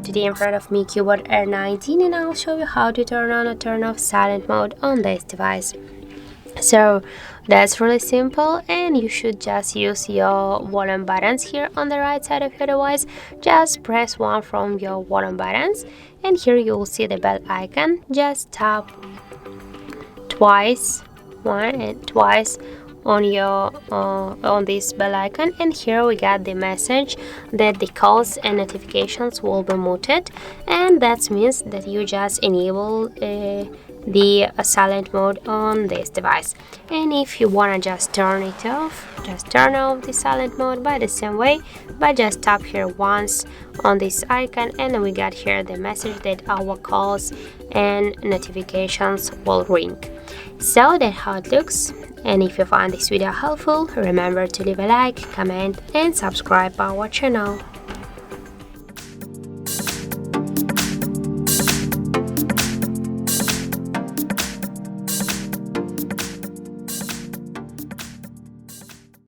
Today in front of me CUBOT R19, and I'll show you how to turn on or turn off silent mode on this device. So that's really simple, and you should just use your volume buttons here on the right side of your device. Just press one from your volume buttons, and here you will see the bell icon. Just tap twice, one and twice on your on this bell icon, and here we got the message that the calls and notifications will be muted, and that means that you just enable the silent mode on this device. And if you wanna just turn it off, just turn off the silent mode by the same way, but just tap here once on this icon, and we got here the message that our calls and notifications will ring. So that's how it looks. And if you find this video helpful, remember to leave a like, comment and subscribe our channel.